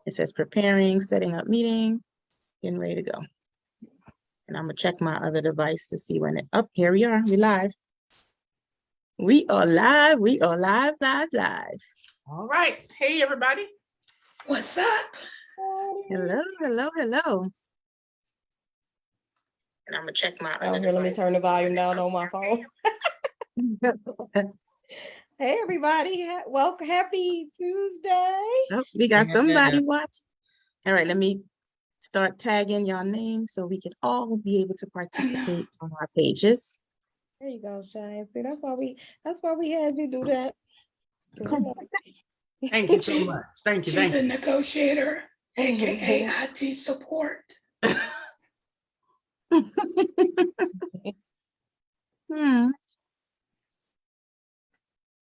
It says preparing, setting up meeting, getting ready to go. And I'm gonna check my other device to see when it up. Here we are, we live. We are live, live. All right. Hey, everybody. What's up? Hello. And I'm gonna check my other here, let me device turn the to see when volume it down up. on my phone. Hey, everybody. Welcome. Happy Tuesday. Oh, we got somebody watching. All right, let me start tagging your names so we can all be able to participate on our pages. There you go, Shine. See, that's why we had you do that. Thank you so much. Thank you. She's a negotiator, aka IT support.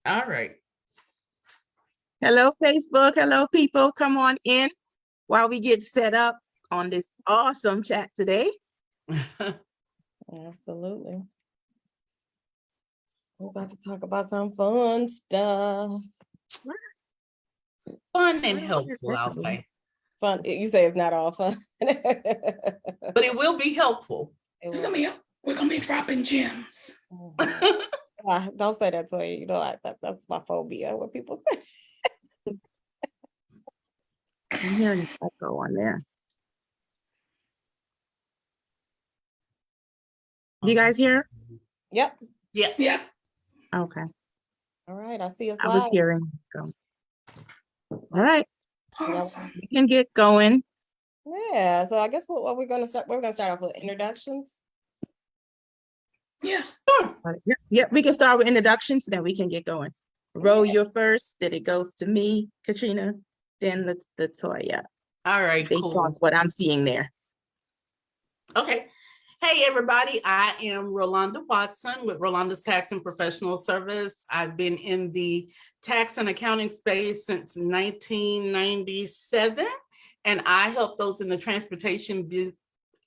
All right. Hello, Facebook. Hello, people. Come on in while we get set up on this awesome chat today. Absolutely. We're about to talk about some fun stuff. Fun and helpful, I'll say. Fun. You say it's not all fun. But it will be helpful. We're gonna be dropping gems. Don't say that to you. You know, that's my phobia, what people say. I'm hearing an echo on there. You guys hear? Yep. Yep. Okay. All right. I see us. I was hearing. Go. All right. Awesome. We can get going. Yeah. So I guess what we're gonna start off with introductions. Yeah. Yeah, we can start with introductions, then we can get going. Ro, you're first, then it goes to me, Katrina, then Latoya. All right, based on what I'm seeing there. Okay. Hey, everybody. I am Rolanda Watson with Rolanda's Tax and Professional Service. I've been in the tax and accounting space since 1997, and I help those in the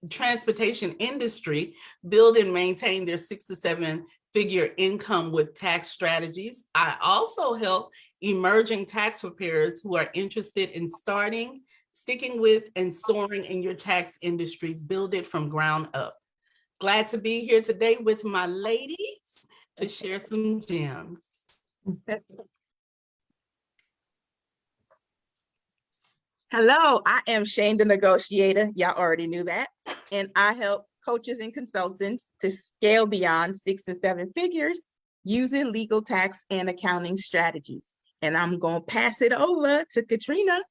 transportation industry build and maintain their 6 to 7 figure income with tax strategies. I also help emerging tax preparers who are interested in starting, sticking with, and soaring in your tax industry, build it from ground up. Glad to be here today with my ladies to share some gems. Hello, I am Shane the Negotiator. Y'all already knew that. And I help coaches and consultants to scale beyond 6 to 7 figures using legal, tax, and accounting strategies. And I'm going to pass it over to Katrina.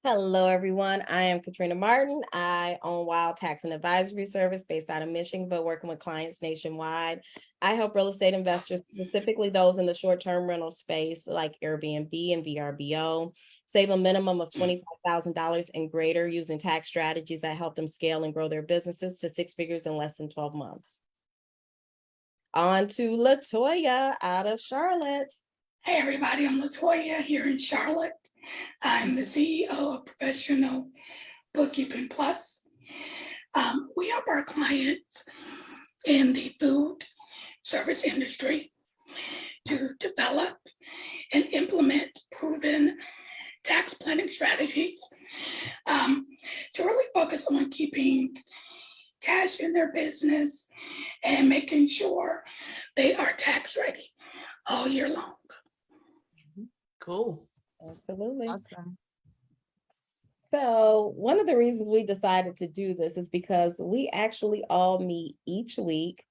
Hello, everyone. I am Katrina Martin. I own Wild Tax and Advisory Service based out of Michigan, but working with clients nationwide. I help real estate investors, specifically those in the short-term rental space like Airbnb and VRBO, save a minimum of $25,000 and greater using tax strategies that help them scale and grow their businesses to 6 figures in less than 12 months. On to Latoya out of Charlotte. Hey, everybody. I'm Latoya here in Charlotte. I'm the CEO of Professional Bookkeeping Plus. We help our clients in the food service industry to develop and implement proven tax planning strategies to really focus on keeping cash in their business and making sure they are tax ready all year long. Cool. Absolutely. Awesome. So one of the reasons we decided to do this is because we actually all meet each week.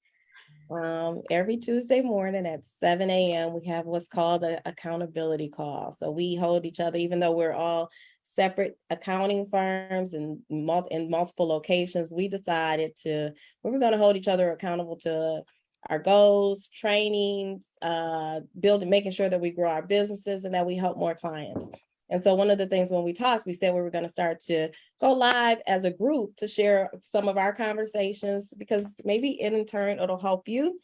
Every Tuesday morning at 7 a.m. we have what's called an accountability call. So we hold each other, even though we're all separate accounting firms and in multiple locations, we decided we were going to hold each other accountable to our goals, trainings, making sure that we grow our businesses and that we help more clients. And so one of the things when we talked, we said we were going to start to go live as a group to share some of our conversations, because maybe in turn it'll help you.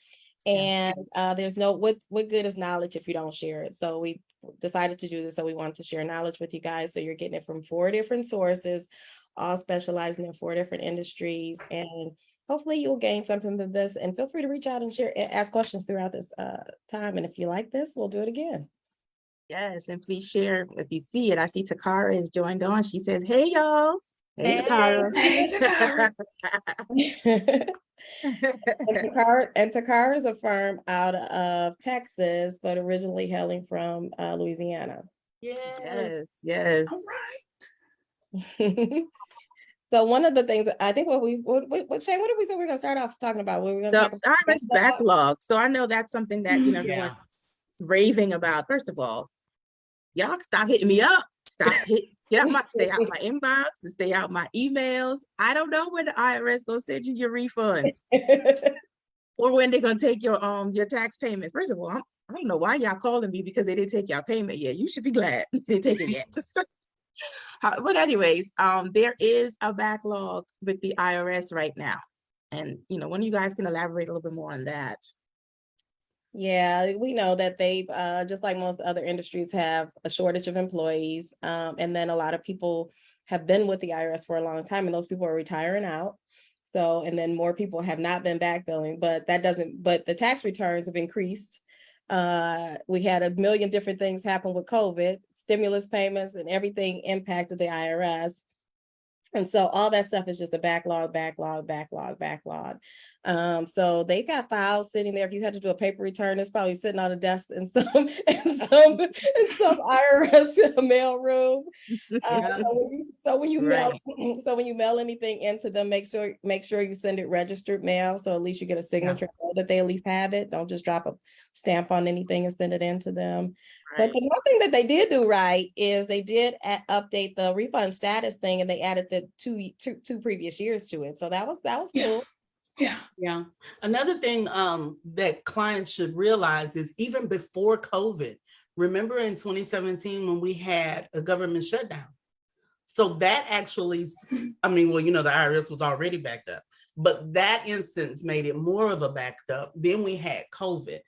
And there's what good is knowledge if you don't share it? So we decided to do this. So we wanted to share knowledge with you guys. So you're getting it from 4 different sources, all specializing in 4 different industries. And hopefully you'll gain something from this, and feel free to reach out and share, ask questions throughout this time. And if you like this, we'll do it again. Yes, and please share if you see it. I see Takara has joined on. She says, "Hey y'all." Hey Hey. Takara. Hey, Takara. And Takara is a firm out of Texas, but originally hailing from Louisiana. Yes. Yes. All right. So one of the things I think what Shane, what did we say we're gonna start off talking about? We were gonna The talk about IRS backlog. So I know that's something that, Yeah. everyone's raving about. First of all, y'all stop hitting me up. Stay out my inbox and stay out my emails. I don't know when the IRS gonna send you your refunds or when they're gonna take your tax payment. First of all, I don't know why y'all calling me because they didn't take your payment yet. You should be glad they didn't take it yet. But anyways, there is a backlog with the IRS right now. And one of you guys can elaborate a little bit more on that. Yeah, we know that they've just like most other industries have a shortage of employees. And then a lot of people have been with the IRS for a long time, and those people are retiring out. So, and then more people have not been back billing, but the tax returns have increased. We had a million different things happen with COVID, stimulus payments and everything impacted the IRS. And so all that stuff is just a backlog. So they got files sitting there. If you had to do a paper return, it's probably sitting on a desk in some IRS mail room. So when you mail anything into them, make sure you send it registered mail. So at least you get a signature that they at least have it. Don't just drop a stamp on anything and send it in to them. But the one thing that they did do right is they did update the refund status thing, and they added the two previous years to it. So that was cool. Yeah. Another thing that clients should realize is even before COVID, remember in 2017 when we had a government shutdown. So that actually, the IRS was already backed up, but that instance made it more of a backed up. Then we had COVID.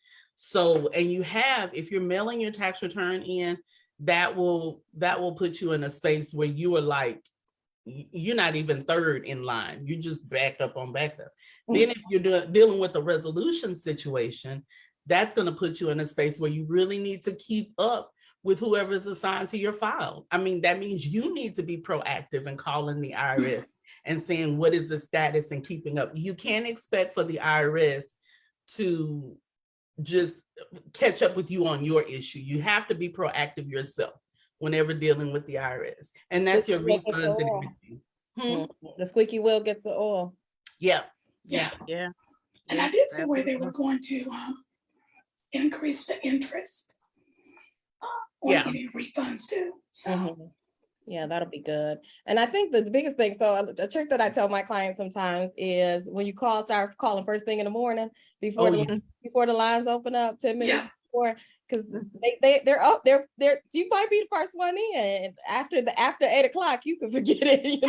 So, and if you're mailing your tax return in, that will put you in a space where you are like, you're not even third in line. You just backed up on backed up. Then if you're dealing with a resolution situation, that's going to put you in a space where you really need to keep up with whoever's assigned to your file. I mean, that means you need to be proactive and calling the IRS and saying, what is the status and keeping up. You can't expect for the IRS to just catch up with you on your issue. You have to be proactive yourself whenever dealing with the IRS. And that's your refunds and everything. The squeaky wheel gets the oil. Yeah. And I did see where they were going to increase the interest on any refunds too. So yeah, that'll be good. And I think the biggest thing, so the trick that I tell my clients sometimes is when you start calling first thing in the morning before the lines open up 10 minutes before, because they're up there. You might be the first one in. After 8 o'clock, you can forget it.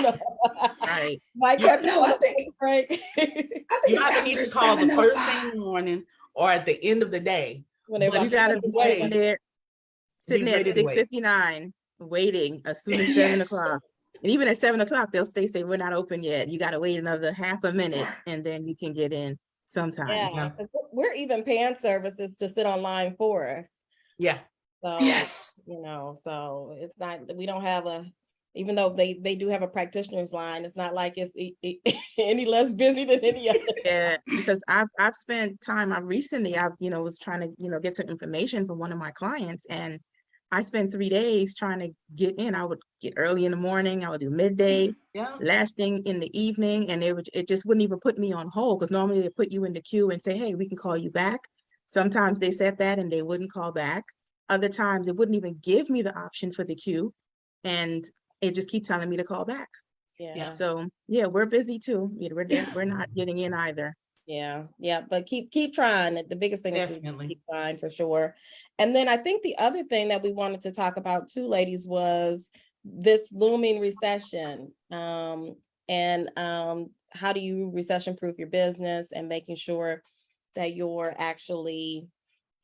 Right. Might catch I think you either need to call the first thing in the morning or at the end of the day. When you gotta be sitting there at 6:59 waiting as soon as 7 o'clock. And even at 7 o'clock, they'll say we're not open yet. You got to wait another half a minute and then you can get in sometimes. Yeah, we're even paying services to sit online for us. Yeah. So, so it's not, we don't have even though they do have a practitioner's line, it's not like it's any less busy than any other. Yeah, because I've spent time, recently was trying to, get some information from one of my clients, and I spent 3 days trying to get in. I would get early in the morning, I would do midday, last thing in the evening, and it just wouldn't even put me on hold, because normally they put you in the queue and say, hey, we can call you back. Sometimes they said that and they wouldn't call back. Other times it wouldn't even give me the option for the queue, and it just keeps telling me to call back. Yeah. So yeah, we're busy too. We're not getting in either. Yeah, but keep trying. The biggest thing is to keep trying for sure. And then I think the other thing that we wanted to talk about too, ladies, was this looming recession. And how do you recession-proof your business and making sure that you're actually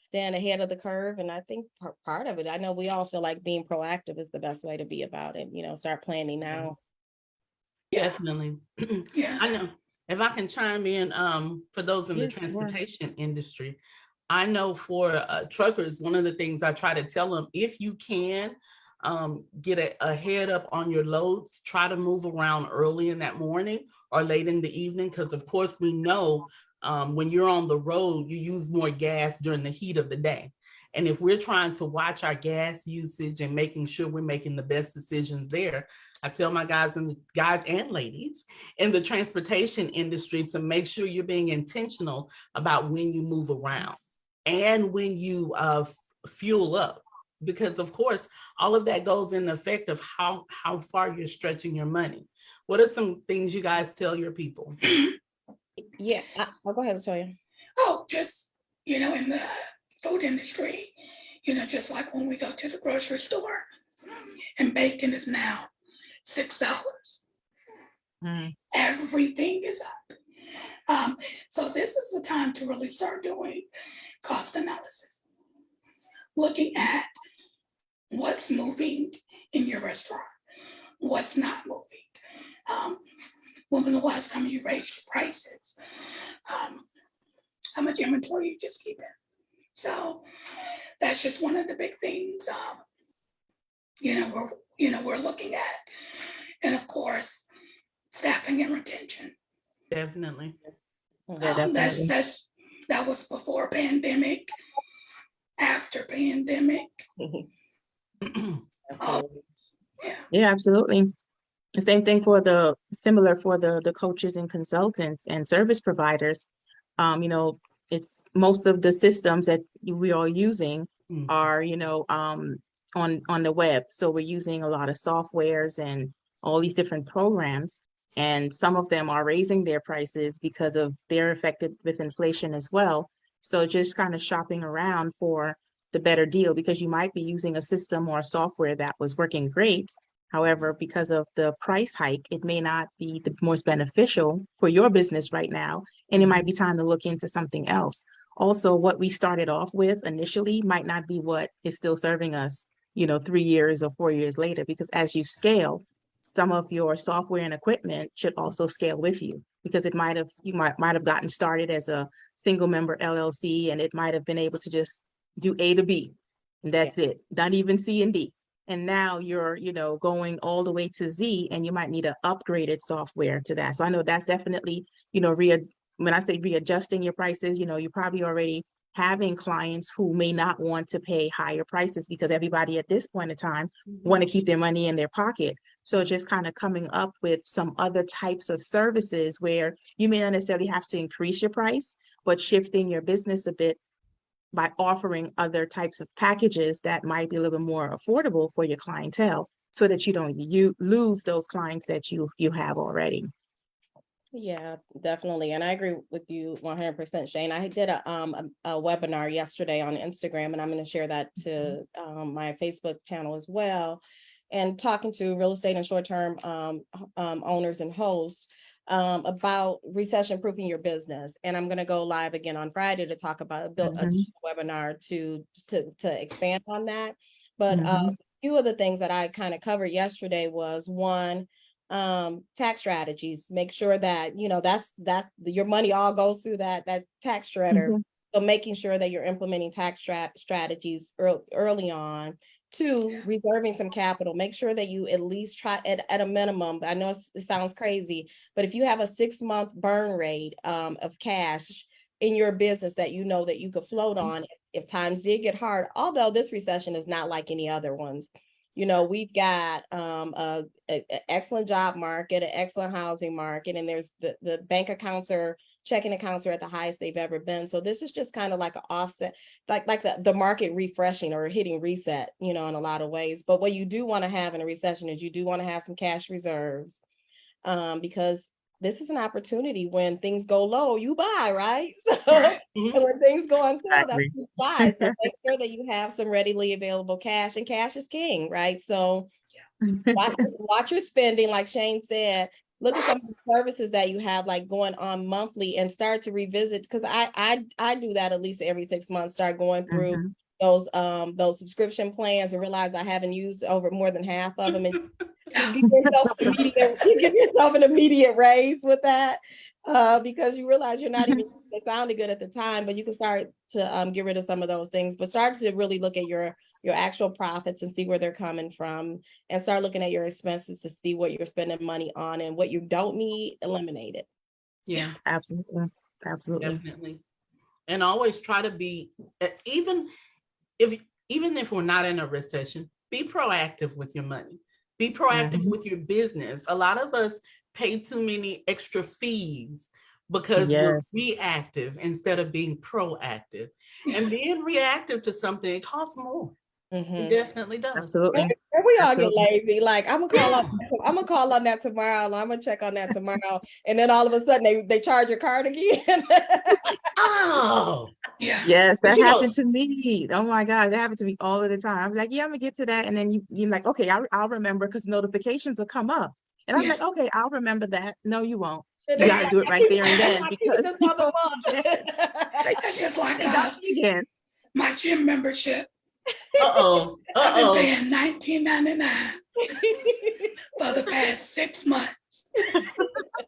staying ahead of the curve. And I think part of it, I know we all feel like being proactive is the best way to be about it. Start planning now. Definitely. I know. If I can chime in, for those in the transportation industry, I know for truckers, one of the things I try to tell them, if you can get a head up on your loads, try to move around early in that morning or late in the evening, because of course we know when you're on the road, you use more gas during the heat of the day. And if we're trying to watch our gas usage and making sure we're making the best decisions there, I tell my guys and ladies in the transportation industry to make sure you're being intentional about when you move around and when you fuel up, because of course all of that goes in effect of how far you're stretching your money. What are some things you guys tell your people? Yeah, I'll go ahead, Latoya. Oh, just, in the food industry, just like when we go to the grocery store and bacon is now $6. Everything is up. So this is the time to really start doing cost analysis, looking at what's moving in your restaurant, what's not moving. When was the last time you raised your prices? How much inventory you just keeping? So that's just one of the big things, we're looking at. And of course, staffing and retention. Definitely. That was before pandemic, after pandemic. Yeah, absolutely. The same thing similar for the coaches and consultants and service providers. It's most of the systems that we are using are, on the web. So we're using a lot of softwares and all these different programs, and some of them are raising their prices because they're affected with inflation as well. So just kind of shopping around for the better deal, because you might be using a system or a software that was working great. However, because of the price hike, it may not be the most beneficial for your business right now, and it might be time to look into something else. Also, what we started off with initially might not be what is still serving us, 3 years or 4 years later, because as you scale, some of your software and equipment should also scale with you, because you might have gotten started as a single member LLC, and it might have been able to just do A to B, and that's it, not even C and D. And now you're, going all the way to Z, and you might need an upgraded software to that. So I know that's definitely, when I say readjusting your prices, you're probably already having clients who may not want to pay higher prices, because everybody at this point in time want to keep their money in their pocket. So just kind of coming up with some other types of services where you may not necessarily have to increase your price, but shifting your business a bit by offering other types of packages that might be a little bit more affordable for your clientele, so that you don't lose those clients that you have already. Yeah, definitely. And I agree with you 100%, Shane. I did a webinar yesterday on Instagram, and I'm going to share that to my Facebook channel as well. And talking to real estate and short-term owners and hosts about recession proofing your business. And I'm going to go live again on Friday to talk about a webinar to expand on that. But a few of the things that I kind of covered yesterday was, one, tax strategies. Make sure that that's your money all goes through that tax shredder. So making sure that you're implementing tax strategies early on. 2, reserving some capital. Make sure that you at least try at a minimum. I know it sounds crazy, but if you have a 6-month burn rate of cash in your business that that you could float on if times did get hard, although this recession is not like any other ones. We've got an excellent job market, an excellent housing market, and there's the bank accounts checking accounts are at the highest they've ever been. So this is just kind of like an offset, like the market refreshing or hitting reset, in a lot of ways. But what you do want to have in a recession is you do want to have some cash reserves, because this is an opportunity. When things go low, you buy, right? So and when things go on sale, that's when you buy. So make sure that you have some readily available cash, and cash is king, right? So watch your spending, like Shane said. Look at some of the services that you have, like going on monthly, and start to revisit, because I do that at least every 6 months. Start going through those subscription plans and realize I haven't used over more than half of them, and give yourself an immediate raise with that. because you realize you're not even it sounded good at the time, but you can start to get rid of some of those things, but start to really look at your actual profits and see where they're coming from, and start looking at your expenses to see what you're spending money on, and what you don't need, eliminate it. Yeah, Absolutely. Absolutely. definitely. And always try to be, even if we're not in a recession, be proactive with your money. Be proactive Mhm. with your business. A lot of us pay too many extra fees because we're Yes. reactive instead of being proactive. Yeah. And being reactive to something, it costs more. It Mhm. definitely does. Absolutely. And we all get Absolutely. lazy. Like, I'm gonna call on that tomorrow. I'm gonna check on that tomorrow. And then all of a sudden they charge your card again. Oh, Yeah. Yes, but that you know, happened to me. Oh my God, that happened to me all of the time. I'm like, yeah, I'm gonna get to that. And then you're like, okay, I'll remember because notifications will come up. And I'm Yeah. like, okay, I'll remember that. No, you won't. And You then got to you're do it like, right there and then I keep it because this you other will month. forget. Like, That's just like hey, got me again. my gym membership. uh-oh, I've been uh-oh. paying $19.99 for the past 6 months.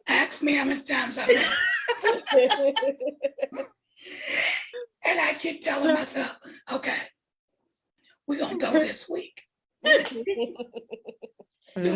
Ask me how many times I've been. And I keep telling myself, okay, we're gonna go this week. 2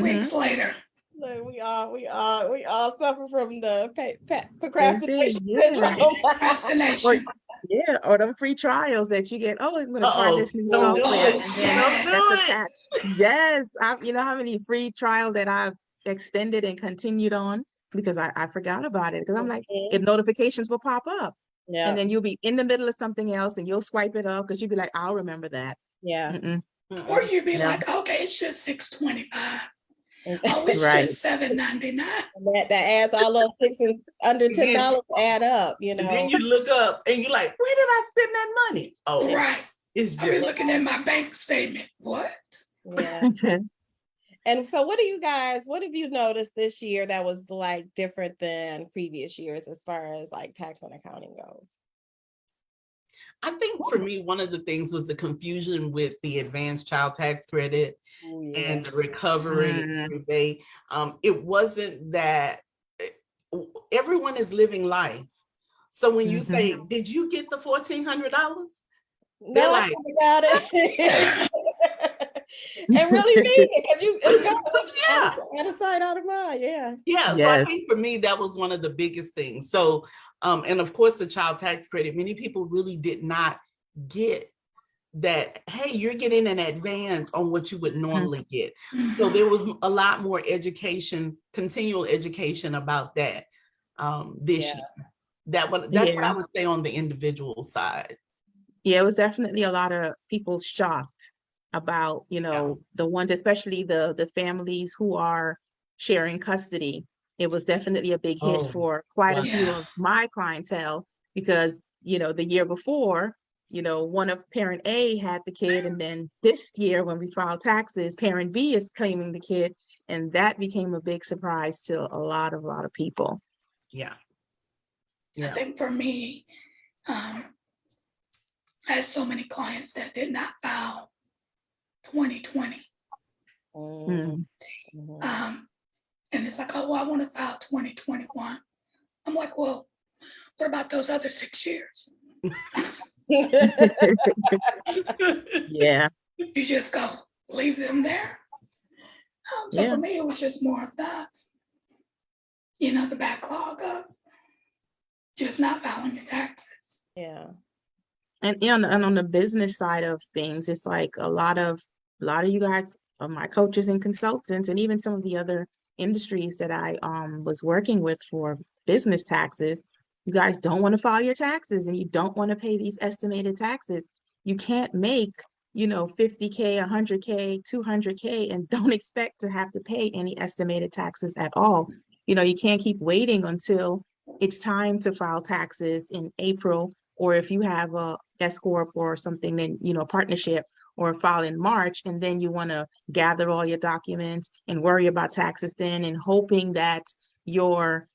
weeks Mhm. later, So we all suffer from the Same procrastination thing, yeah. syndrome. Or procrastination. yeah, or them free trials that you get. Oh, I'm gonna try Uh-oh, this new don't do software, it. and then Don't Yes. that's do it. attached. Yes, you know how many free trial that I've extended and continued on because I forgot about it because I'm like, Mhm. if notifications will pop up, Yeah, and then you'll be in the middle of something else, and you'll swipe it up because you'll be like, I'll remember that. yeah. Mm-mm, Or you'd be no, like, okay, it's just $6.25. And Oh, it's right. just $7.99. that adds all those six and under $10 add up, you And then know. you look up and you're like, where did I spend that money? Oh, Right. it's I'll be just, looking at my bank statement. What? Yeah. And so what have you noticed this year that was like different than previous years as far as like tax and accounting goes? I think for me, one of the things was the confusion with the advanced child tax credit Oh, yeah. and the recovery Mm. rebate. It wasn't that everyone is living life. So when you Mhm. say, did you get the $1,400? No, They're I like, never got it. And really mean it because it's gone. yeah. Out of sight, out of mind. Yeah. Yeah, so I Yes. think for me, that was one of the biggest things. So, and of course, the child tax credit, many people really did not get that, hey, you're getting an advance on what you would normally get. So there was a lot more education, continual education about that this Yeah. year. That's what Yeah. I would say on the individual side. Yeah, it was definitely a lot of people shocked about, the ones, especially the families who are sharing custody. It was definitely a big hit Oh, for quite a wow. few Yeah. of my clientele because, the year before, one of parent A had the kid, and then this year when we filed taxes, parent B is claiming the kid, and that became a big surprise to a lot of people. Yeah. I think for me, I had so many clients that did not file 2020. Mm. And it's like, oh, well, I want to file 2021. I'm like, well, what about those other 6 years? Yeah. You just go leave them there. So Yeah. for me, it was just more of that, the backlog of just not filing your taxes. Yeah. And on the business side of things, it's like a lot of you guys are my coaches and consultants, and even some of the other industries that I was working with for business taxes. You guys don't want to file your taxes, and you don't want to pay these estimated taxes. You can't make 50K, 100K, 200K, and don't expect to have to pay any estimated taxes at all. You can't keep waiting until it's time to file taxes in April, or if you have a S corp or something, then partnership, or file in March, and then you want to gather all your documents and worry about taxes then, and hoping that your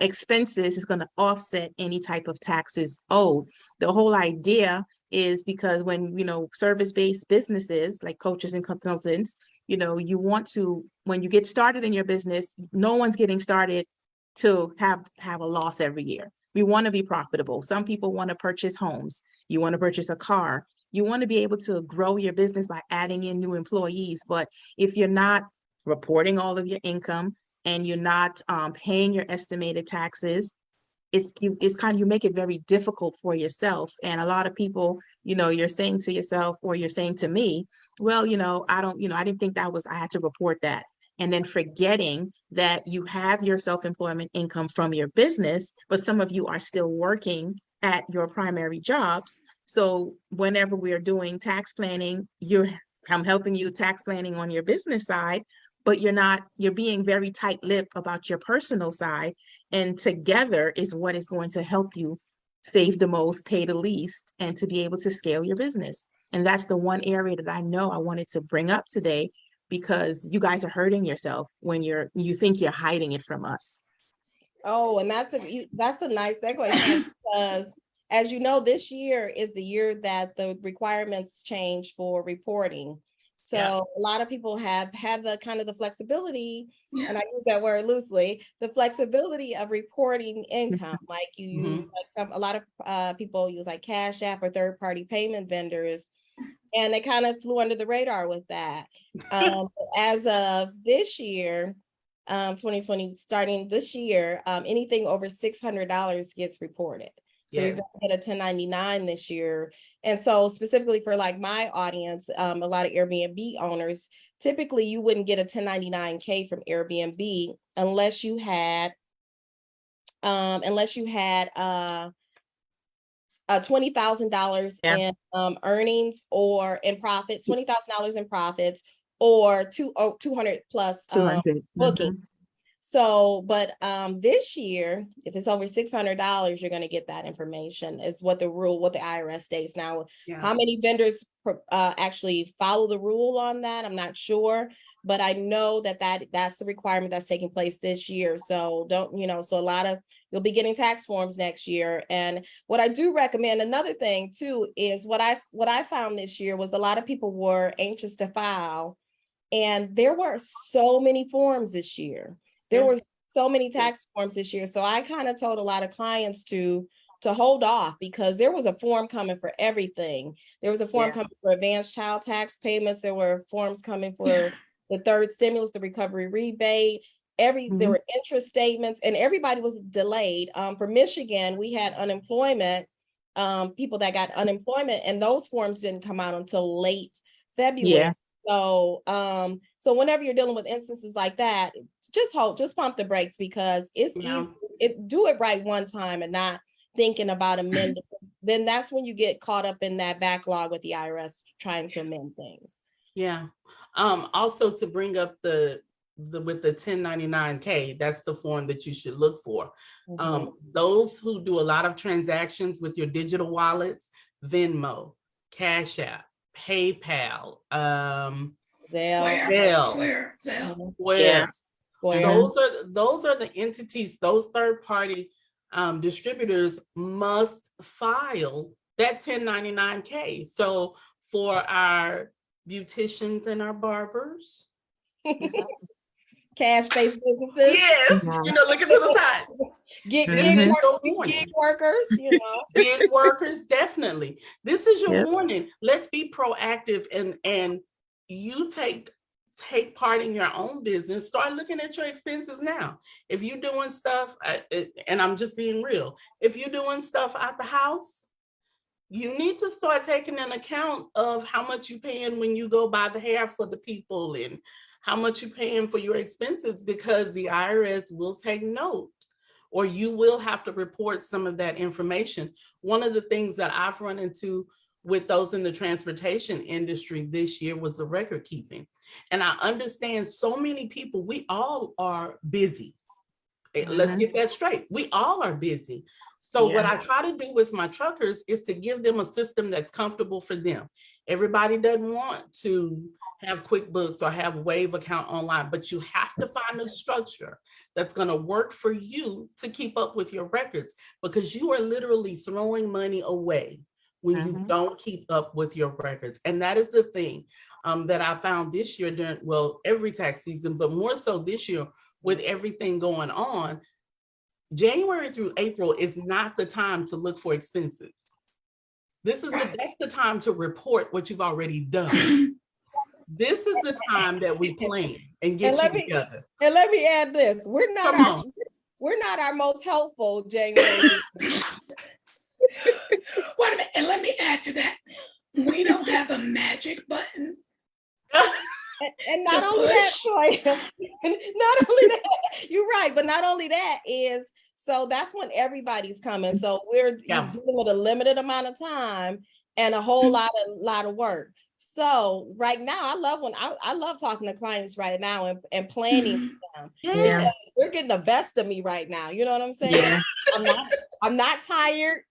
expenses is going to offset any type of taxes owed. The whole idea is because when service-based businesses like coaches and consultants, you want to, when you get started in your business, no one's getting started to have a loss every year. We want to be profitable. Some people want to purchase homes. You want to purchase a car. You want to be able to grow your business by adding in new employees. But if you're not reporting all of your income and you're not paying your estimated taxes, it's kind of, you make it very difficult for yourself. And a lot of people, you're saying to yourself, or you're saying to me, well, I didn't think I had to report that. And then forgetting that you have your self-employment income from your business, but some of you are still working at your primary jobs. So whenever we are doing tax planning, I'm helping you tax planning on your business side, but you're being very tight-lipped about your personal side. And together is what is going to help you save the most, pay the least, and to be able to scale your business. And that's the one area that I know I wanted to bring up today, because you guys are hurting yourself when you think you're hiding it from us. Oh, and that's a nice segue, because as you know, this year is the year that the requirements change for reporting. So Yeah. a lot of people have had the kind of the flexibility, and I use that word loosely, the flexibility of reporting income. Like you use a lot of people use like Cash App or third-party payment vendors, and they kind of flew under the radar with that. As of this year, 2020, starting this year, anything over $600 gets reported. So you're going to get a 1099 this year. And so specifically for like my audience, a lot of Airbnb owners, typically you wouldn't get a 1099K from Airbnb unless you had $20,000 in earnings or in profits, $20,000 in profits, or 200 plus 200. booking. So, but this year, if it's over $600, you're going to get that information. Is what the IRS states. Now, how many vendors actually follow the rule on that, I'm not sure, but I know that's the requirement that's taking place this year. So so you'll be getting tax forms next year. And what I do recommend, another thing too, is what I found this year was a lot of people were anxious to file, and there were so many forms this year. There were so many tax forms this year. So I kind of told a lot of clients to hold off, because there was a form coming for everything. There was a form coming for advanced child tax payments. There were forms coming for the third stimulus, the recovery rebate, there were interest statements, and everybody was delayed. For Michigan, we had unemployment, people that got unemployment, and those forms didn't come out until late February. So, so whenever you're dealing with instances like that, just pump the brakes, because it's do it right one time and not thinking about amending. Then that's when you get caught up in that backlog with the IRS trying to amend things. Yeah. Also to bring up with the 1099K, that's the form that you should look for. Those who do a lot of transactions with your digital wallets, Venmo, Cash App, PayPal, Square. Those are the entities, those third-party distributors must file that 1099K. So for our beauticians and our barbers, cash-based businesses, looking to the side. Gig workers, Gig workers, definitely. This is your warning. Let's be proactive, and you take part in your own business. Start looking at your expenses now. If you're doing stuff, and I'm just being real, if you're doing stuff at the house, you need to start taking an account of how much you're paying when you go buy the hair for the people, and how much you're paying for your expenses, because the IRS will take note, or you will have to report some of that information. One of the things that I've run into with those in the transportation industry this year was the record keeping. And I understand so many people, we all are busy. Let's get that straight. We all are busy. So what I try to do with my truckers is to give them a system that's comfortable for them. Everybody doesn't want to have QuickBooks or have Wave account online, but you have to find a structure that's going to work for you to keep up with your records, because you are literally throwing money away when you don't keep up with your records. And that is the thing that I found this year during, every tax season, but more so this year with everything going on. January through April is not the time to look for expenses. That's the time to report what you've already done. This is the time that we plan and get you together. And let me add this: we're not our most helpful January. Wait a minute, and let me add to that. We don't have a magic button. And not only that, not only that, you're right, but not only that is, so that's when everybody's coming. So we're dealing with a limited amount of time and a whole lot of work. So right now, I love talking to clients right now and planning for them. Yeah. They're getting the best of me right now. You know what I'm saying? Yeah. I'm not tired.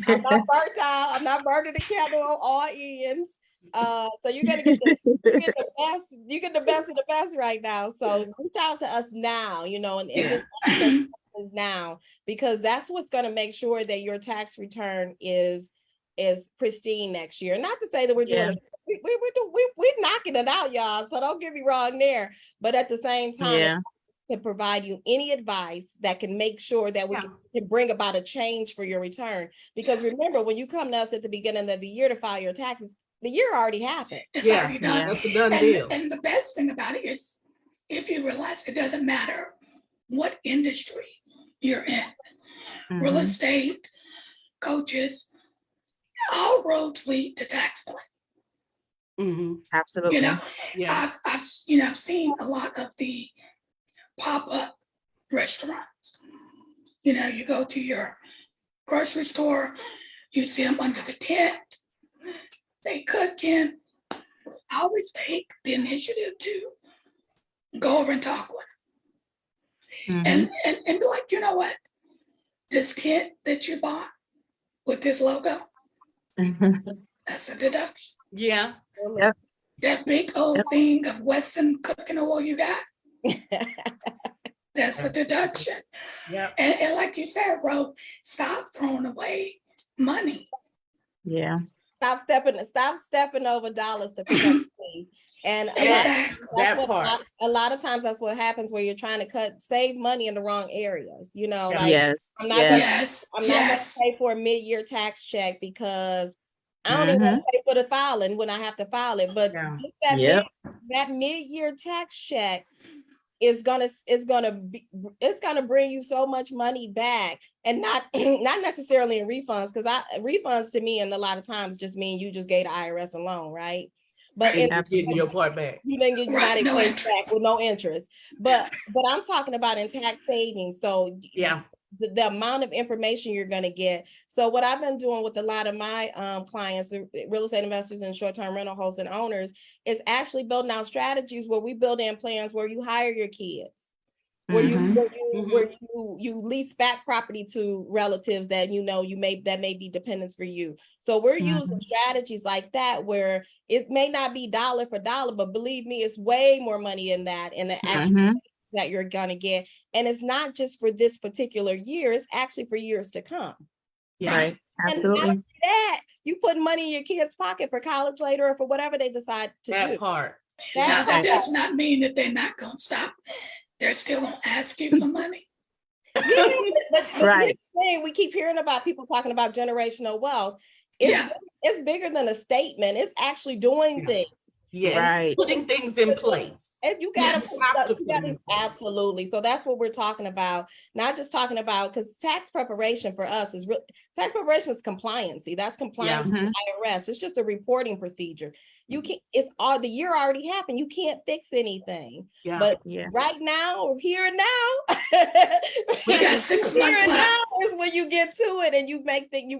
I'm not burnt out. I'm not burning the candle on all ends. So you're gonna get the best. You get the best of the best right now. So reach out to us now, and just now, because that's what's gonna make sure that your tax return is pristine next year. Not to say that we're doing it. We're knocking it out, y'all. So don't get me wrong there. But at the same time, to provide you any advice that can make sure that we can bring about a change for your return. Because remember, when you come to us at the beginning of the year to file your taxes, the year already happened. It's already done. That's a done deal. And the best thing about it is, if you realize it doesn't matter what industry you're in, real estate, coaches, all roads lead to tax planning. Absolutely. I've seen a lot of the pop-up restaurants. You go to your grocery store, you see them under the tent, they cooking. I always take the initiative to go over and talk with them. And be like, you know what? This tent that you bought with this logo, that's a deduction. Yeah. Yep. That big old thing of Western cooking oil you got, that's a deduction. Yeah. And like you said, bro, stop throwing away money. Yeah. Stop stepping over dollars to pick up things. And a lot of times that's what happens where you're trying to save money in the wrong areas. I'm not gonna pay for a mid-year tax check because I don't even want to pay for the filing when I have to file it. But that mid-year tax check is gonna bring you so much money back, and not necessarily in refunds, because refunds to me and a lot of times just mean you just gave the IRS a loan, right? But getting your part back. You didn't get United States back with no interest. But I'm talking about in tax savings. So the amount of information you're going to get. So what I've been doing with a lot of my clients, real estate investors and short-term rental hosts and owners, is actually building out strategies where we build in plans where you hire your kids, where you lease back property to relatives that that may be dependents for you. So we're using strategies like that where it may not be dollar for dollar, but believe me, it's way more money in that and the actual that you're gonna get. And it's not just for this particular year, it's actually for years to come. Yeah, right. Absolutely. And that you put money in your kids' pocket for college later or for whatever they decide to do. That part. That does not mean that they're not gonna stop. They're still gonna ask you for money. Right. We keep hearing about people talking about generational wealth. It's bigger than a statement. It's actually doing things. Yeah, right. Putting things in place. And you got to absolutely. So that's what we're talking about. Not just talking about, because tax preparation for us is tax preparation is compliancy. That's compliance with the IRS. It's just a reporting procedure. You can't. It's all the year already happened. You can't fix anything. Yeah. But right now, here and now, we got 6 months left. Now is when you get to it and you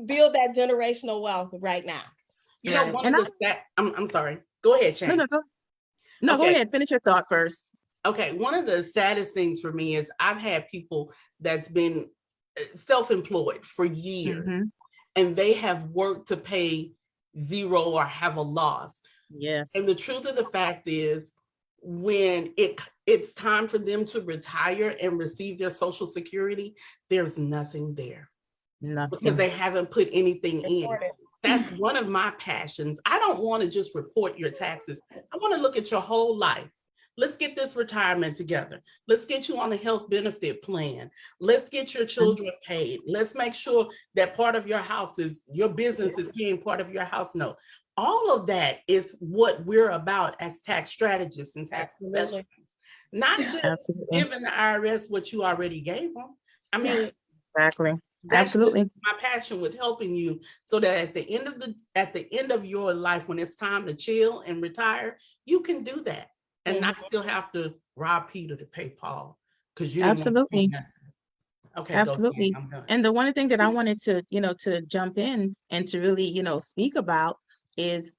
build that generational wealth right now. I'm sorry. Go ahead, Shane. No, go ahead. Finish your thought first. Okay. One of the saddest things for me is I've had people that's been self-employed for years and they have worked to pay zero or have a loss. Yes. And the truth of the fact is when it's time for them to retire and receive their Social Security, there's nothing there. Nothing. Because they haven't put anything in. That's one of my passions. I don't want to just report your taxes. I want to look at your whole life let's get this retirement together. Let's get you on a health benefit plan. Let's get your children paid. Let's make sure that part of your house is, your business is paying part of your house note. All of that is what we're about as tax strategists and tax professionals. Not Yeah. just Absolutely. giving the IRS what you already gave them. I mean, Exactly. that's Absolutely. my passion with helping you, so that at the end of your life, when it's time to chill and retire, you can do that and not still have to rob Peter to pay Paul because you didn't want to pay Absolutely. nothing. Okay, Absolutely. I'm done. And the one thing that I wanted to, to jump in and to really, speak about is,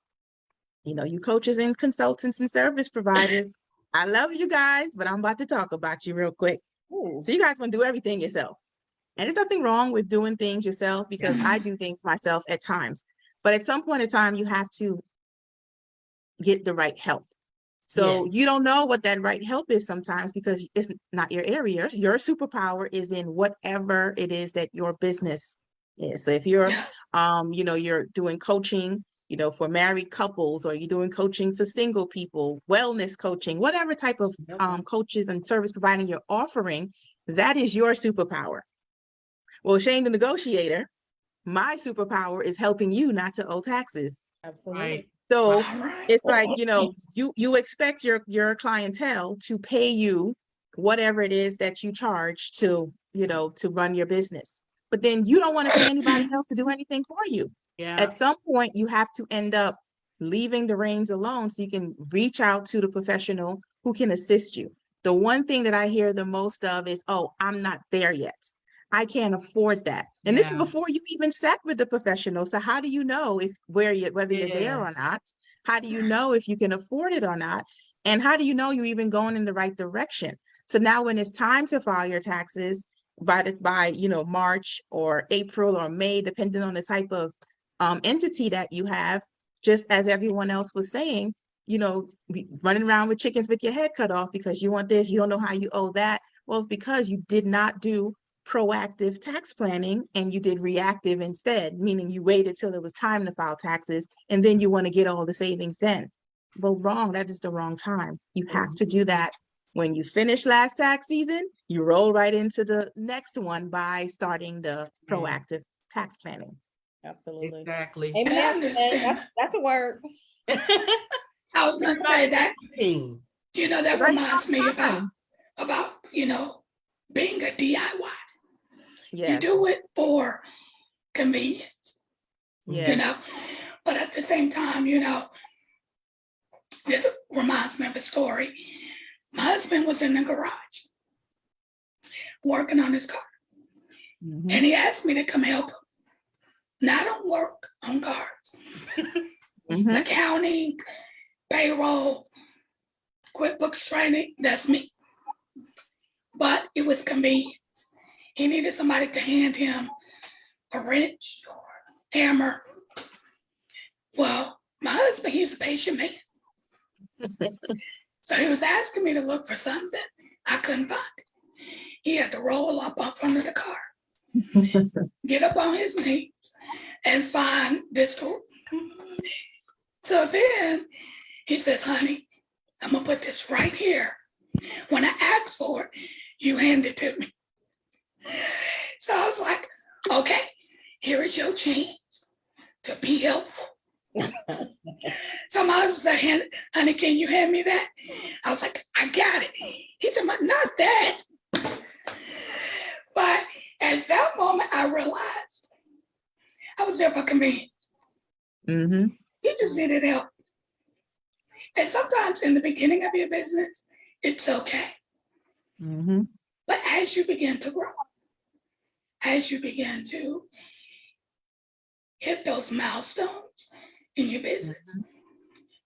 you coaches and consultants and service providers. I love you guys, but I'm about to talk about you real quick. Ooh. So you guys want to do everything yourself. And there's nothing wrong with doing things yourself, because I do things myself at times. But at some point in time, you have to get the right help. So you don't know what that right help is sometimes, because it's not your area. Your superpower is in whatever it is that your business is. So if you're, you're doing coaching, for married couples, or you're doing coaching for single people, wellness coaching, whatever type of coaches and service providing you're offering, that is your superpower. Well, Shane the negotiator, my superpower is helping you not to owe taxes. Absolutely. Right. So All right. it's like, you expect your clientele to pay you whatever it is that you charge to, to run your business. But then you don't want to pay anybody else to do anything for you. Yeah. At some point, you have to end up leaving the reins alone so you can reach out to the professional who can assist you. The one thing that I hear the most of is, oh, I'm not there yet. I can't afford that. And this is Yeah. before you even sat with the professional. So how do you know whether you're there or not? How do you know if you can afford it or not? And how do you know you're even going in the right direction? So now when it's time to file your taxes by March or April or May, depending on the type of entity that you have, just as everyone else was saying, running around with chickens with your head cut off because you want this, you don't know how you owe that. Well, it's because you did not do proactive tax planning and you did reactive instead, meaning you waited till it was time to file taxes and then you want to get all the savings then. Well, wrong. That is the wrong time. You have to do that when you finish last tax season. You roll right into the next one by starting the proactive tax planning. Absolutely. Exactly. And I Amen. understand. That's a word. I was going to say that, Team. that reminds me about, being a DIY. Yes. You do it for convenience, Yes. but at the same time, this reminds me of a story. My husband was in the garage working on his car, and he asked me to come help him. Now, I don't work on cars. Accounting, payroll, QuickBooks training, that's me. But it was convenient. He needed somebody to hand him a wrench or a hammer. Well, my husband, he's a patient man. So he was asking me to look for something. I couldn't find it. He had to roll up in front of the car, get up on his knees, and find this tool. So then he says, honey, I'm going to put this right here. When I ask for it, you hand it to me. So I was like, okay, here is your chance to be helpful. So my husband said, honey, can you hand me that? I was like, I got it. He said, not that. But at that moment, I realized I was there for convenience. He just needed help. And sometimes in the beginning of your business, it's okay. But as you begin to grow, as you begin to hit those milestones in your business,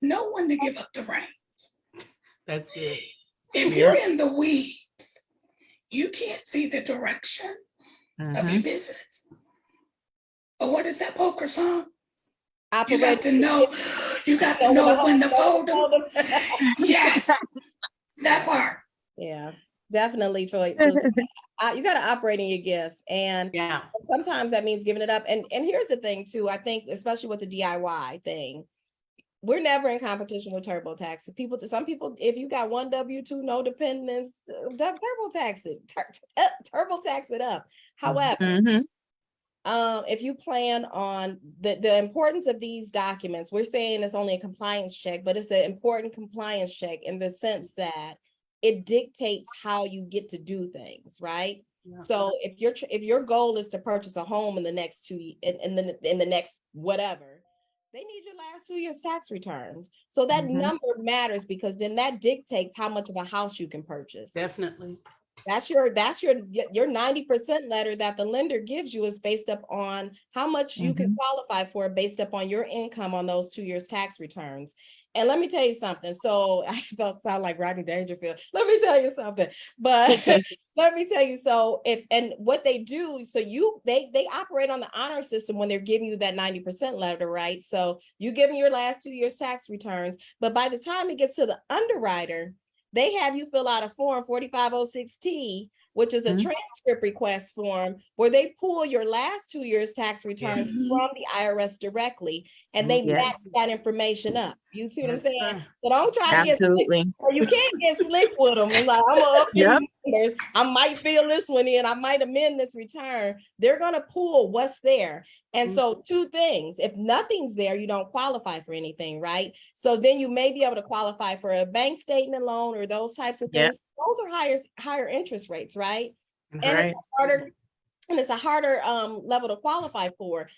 know when to give up the reins. That's good. If you're in the weeds, you can't see the direction of your business. But what is that poker song? You got to know when to fold them. Yes, that part. Yeah, definitely, Troy. You got to operate in your gifts, and sometimes that means giving it up. And here's the thing too. I think, especially with the DIY thing, we're never in competition with TurboTax. Some people, if you got one W-2, no dependents, TurboTax it, TurboTax it up. However, Mhm. if you plan on the importance of these documents, we're saying it's only a compliance check, but it's an important compliance check in the sense that it dictates how you get to do things, right? Yeah. So if your goal is to purchase a home in the next in the next whatever, they need your last 2 years tax returns. So that Mhm. number matters because then that dictates how much of a house you can purchase. Definitely. That's your 90% letter that the lender gives you is based up on how much you can qualify for based up on your income on those 2 years tax returns. And let me tell you something. So I felt sound like Rodney Dangerfield. Let me tell you something. But let me tell you, so what they do, so they operate on the honor system when they're giving you that 90% letter, right? So you give them your last 2 years tax returns, but by the time it gets to the underwriter, they have you fill out a form 4506T, which is a transcript request form where they pull your last 2 years tax returns from the IRS directly, and they match Yes. that information up. You see what I'm Yes, saying? sir. So don't try to get slick, Absolutely. or you can't get slick with them. And like, I'm gonna update Yep. numbers. I might fill this one in. I might amend this return. They're gonna pull what's there. And so two things, if nothing's there, you don't qualify for anything, right? So then you may be able to qualify for a bank statement loan or those types of things. Yep. Those are higher interest rates, right? And Right. it's a harder level to qualify for.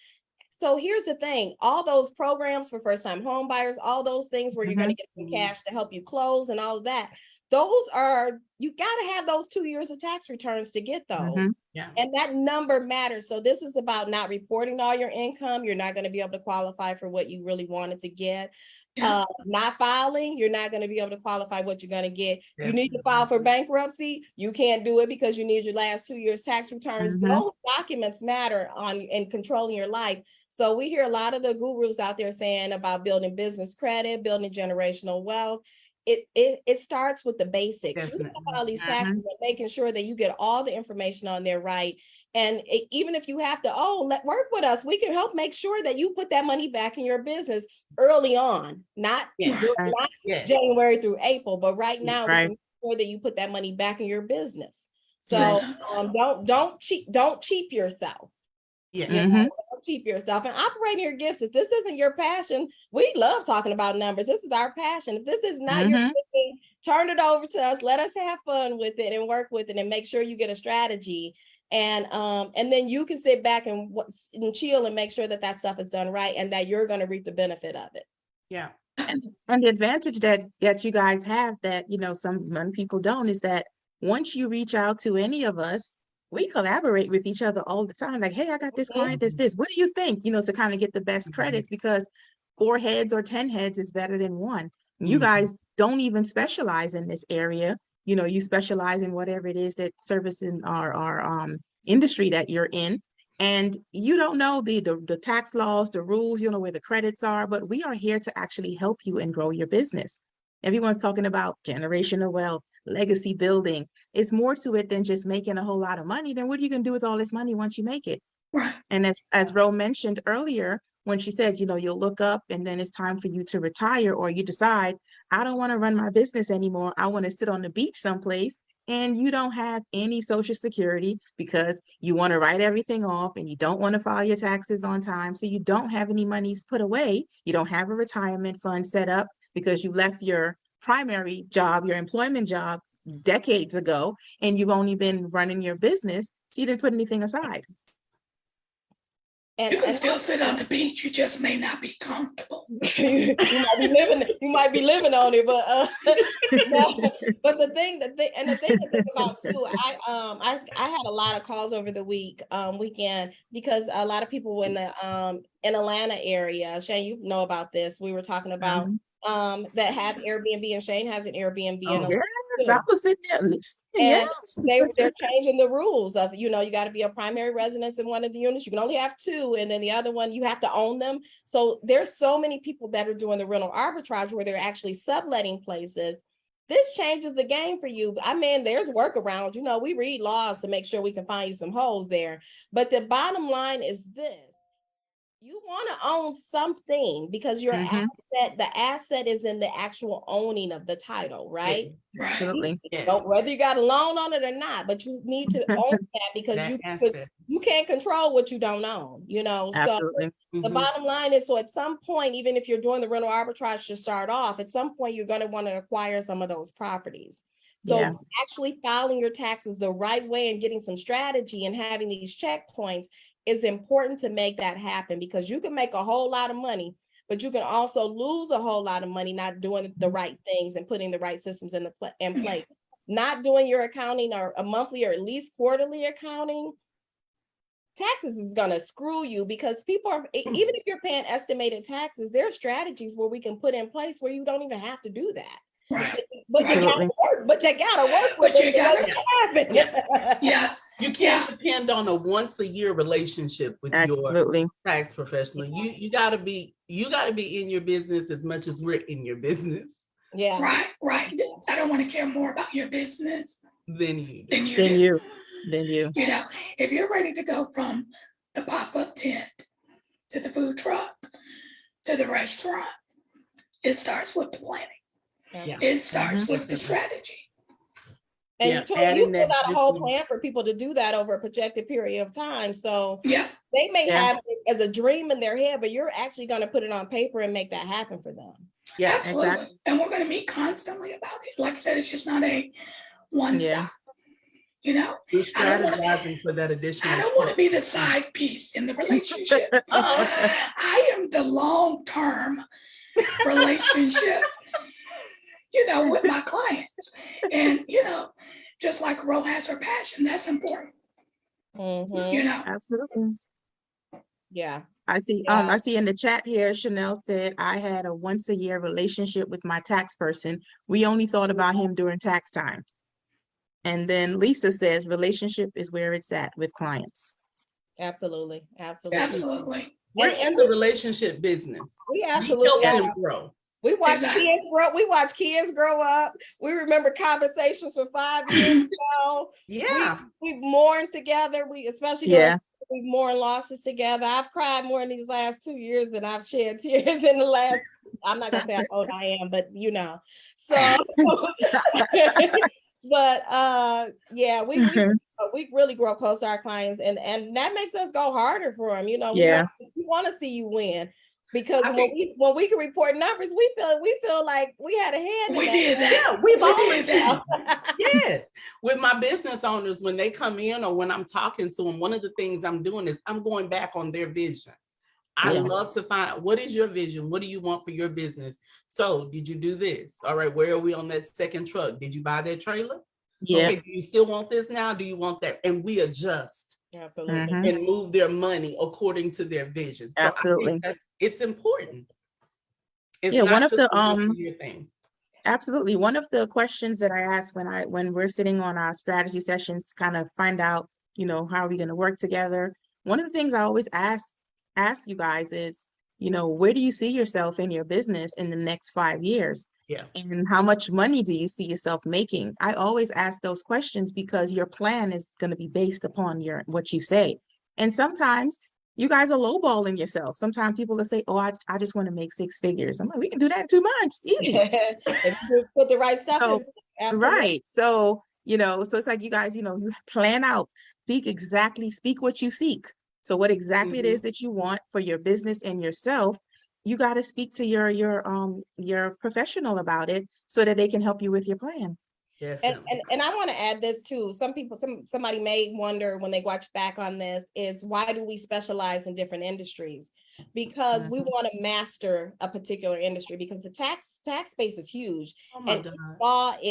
So here's the thing, all those programs for first-time home buyers, all those things where you're going to get some cash to help you close and all of that, you got to have those 2 years of tax returns to get those. Yeah. And that number matters. So this is about not reporting all your income. You're not going to be able to qualify for what you really wanted to get. Not filing, you're not going to be able to qualify what you're going to get. You need to file for bankruptcy. You can't do it because you need your last 2 years tax returns. Those documents matter in controlling your life. So we hear a lot of the gurus out there saying about building business credit, building generational wealth. It starts with the basics. You have all these taxes and making sure that you get all the information on there right. And even if you have to, work with us, we can help make sure that you put that money back in your business early on, not January through April, but right now we can make sure that you put that money back in your business. So don't cheap yourself. Yeah. Don't cheap yourself and operate your gifts. If this isn't your passion, we love talking about numbers. This is our passion. If this is not your thing, turn it over to us. Let us have fun with it and work with it and make sure you get a strategy. And then you can sit back and chill and make sure that stuff is done right and that you're going to reap the benefit of it. Yeah. And the advantage that you guys have that, some people don't is that once you reach out to any of us, we collaborate with each other all the time. Like, hey, I got this client that's this. What do you think? To kind of get the best credits, because 4 heads or 10 heads is better than one. You guys don't even specialize in this area. You specialize in whatever it is that service in our industry that you're in. And you don't know the tax laws, the rules, where the credits are, but we are here to actually help you and grow your business. Everyone's talking about generational wealth, legacy building. It's more to it than just making a whole lot of money. Then what are you going to do with all this money once you make it? Right. And as Ro mentioned earlier, when she said, you'll look up and then it's time for you to retire, or you decide, I don't want to run my business anymore. I want to sit on the beach someplace. And you don't have any Social Security because you want to write everything off and you don't want to file your taxes on time. So you don't have any monies put away. You don't have a retirement fund set up because you left your primary job, your employment job, decades ago, and you've only been running your business. So you didn't put anything aside. You can still sit on the beach. You just may not be comfortable. you might be living on it, but but the thing to think about too, I had a lot of calls over the weekend because a lot of people in the in Atlanta area, Shane, you know about this. We were talking about that have Airbnb, and Shane has an Airbnb in Atlanta. I was sitting there listening. They're changing the rules of, you got to be a primary residence in one of the units. You can only have 2, and then the other one, you have to own them. So there's so many people that are doing the rental arbitrage where they're actually subletting places. This changes the game for you. I mean, there's workarounds. We read laws to make sure we can find you some holes there. But the bottom line is this. You want to own something because your Mhm. asset, the asset is in the actual owning of the title, right? Right. Absolutely. Yes. Don't, whether you got a loan on it or not, but you need to own that because That you asset. can't control what you don't own, So Absolutely. the Mhm. bottom line is, so at some point, even if you're doing the rental arbitrage to start off, at some point you're going to want to acquire some of those properties. So Yeah. actually filing your taxes the right way and getting some strategy and having these checkpoints is important to make that happen, because you can make a whole lot of money, but you can also lose a whole lot of money not doing the right things and putting the right systems in place. Not doing your accounting or a monthly or at least quarterly accounting, taxes is going to screw you, because people are, even if you're paying estimated taxes, there are strategies where we can put in place where you don't even have to do that. Right. But you gotta work, with But you it. gotta- Yeah. You can't depend on a once a year relationship with your Absolutely. tax professional. You gotta be in your business as much as we're in your business Yeah. Right. I don't want to care more about your business than you do. than you Then do. you. Then you. You know, if you're ready to go from the pop-up tent to the food truck to the restaurant, it starts with the planning. Yeah. It starts with the strategy. And Yeah, you adding put that out a whole additional- plan for people to do that over a projected period of time. So Yeah. they may Yeah. have it as a dream in their head, but you're actually going to put it on paper and make that happen for them. Yeah, Absolutely. exactly. And we're going to meet constantly about it. Like I said, it's just not a one Yeah. stop. You know, we're I don't wanna- strategizing for that additional. I don't want to be the side piece in the relationship. I am the long-term relationship, with my clients. And, just like Ro has her passion, that's important. Mhm. Absolutely. Yeah. I see. Yeah. I see in the chat here, Chanel said, I had a once a year relationship with my tax person. We only thought about him during tax time. And then Lisa says, relationship is where it's at with clients. Absolutely. Absolutely. Absolutely. We're And in the relationship business. We We absolutely help are. them grow. We watch Exactly. kids grow. We watch kids grow up. We remember conversations from 5 years ago. Yeah. We mourn together. We especially Yeah. we mourn losses together. I've cried more in these last 2 years than I've shed tears in the last. I'm not gonna say how old I am, but So, but yeah, we really grow close to our clients, and that makes us go harder for them. Yeah. We want to see you win. Because I when we can report numbers, we feel like we had a hand in We that. did that. Yeah, we've We always did that. Yes. With my business owners, when they come in or when I'm talking to them, one of the things I'm doing is I'm going back on their vision. I Yeah. love to find out, what is your vision? What do you want for your business? So did you do this? All right, where are we on that second truck? Did you buy that trailer? Yeah. Okay, do you still want this now? Do you want that? And we adjust Absolutely. Mhm. and move their money according to their vision. So Absolutely. I think it's important. It's Yeah, not one of just the, a one-year thing. Absolutely. One of the questions that I ask when we're sitting on our strategy sessions, kind of find out, how are we going to work together? One of the things I always ask you guys is, where do you see yourself in your business in the next 5 years? Yeah. And how much money do you see yourself making? I always ask those questions because your plan is going to be based upon what you say. And sometimes you guys are lowballing yourself. Sometimes people will say, oh, I just want to make 6 figures. I'm like, we can do that in 2 months. Easy. If you put the right stuff So, in. Absolutely. right. So, so it's like you guys, you plan out, speak what you seek. So what exactly it is that you want for your business and yourself, you got to speak to your professional about it so that they can help you with your plan. And I want to add this too. Somebody may wonder when they watch back on this is, why do we specialize in different industries? Because we want to master a particular industry, because the tax space is huge. Oh my And God.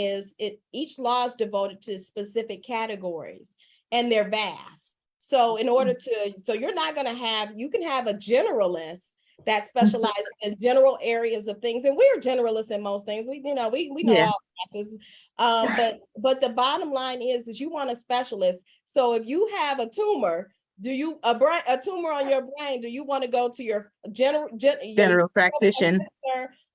each law is devoted to specific categories, and they're vast. So in order so you're not going to you can have a generalist that specializes in general areas of things. And we're generalists in most things. We know Yeah. all classes. But the bottom line is you want a specialist. So if you have a tumor, a tumor on your brain, do you want to go to your general General practitioner,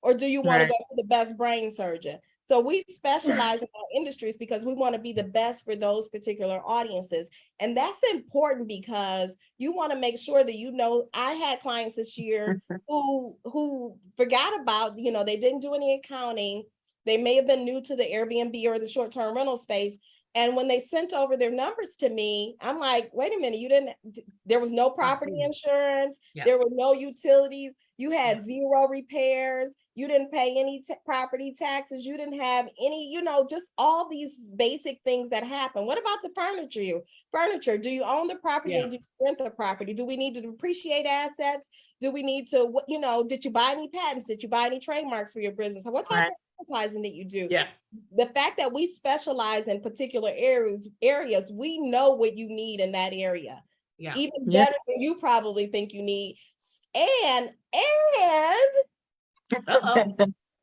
or do you want Right. to go to the best brain surgeon? So we specialize in our industries because we want to be the best for those particular audiences. And that's important because you want to make sure that, you know, I had clients this year who forgot about, you know, they didn't do any accounting. They may have been new to the Airbnb or the short-term rental space. And when they sent over their numbers to me, I'm like, wait a minute, there was no property insurance, there were no utilities, you had zero repairs, you didn't pay any property taxes, you didn't have any, you know, just all these basic things that happen. What about the furniture? Do you own the property or do you rent the property? Do we need to depreciate assets? Do we need to, you know, did you buy any patents? Did you buy any trademarks for your business? What type of advertising that you do? The fact that we specialize in particular areas, we know what you need in that area. Even better than you probably think you need. And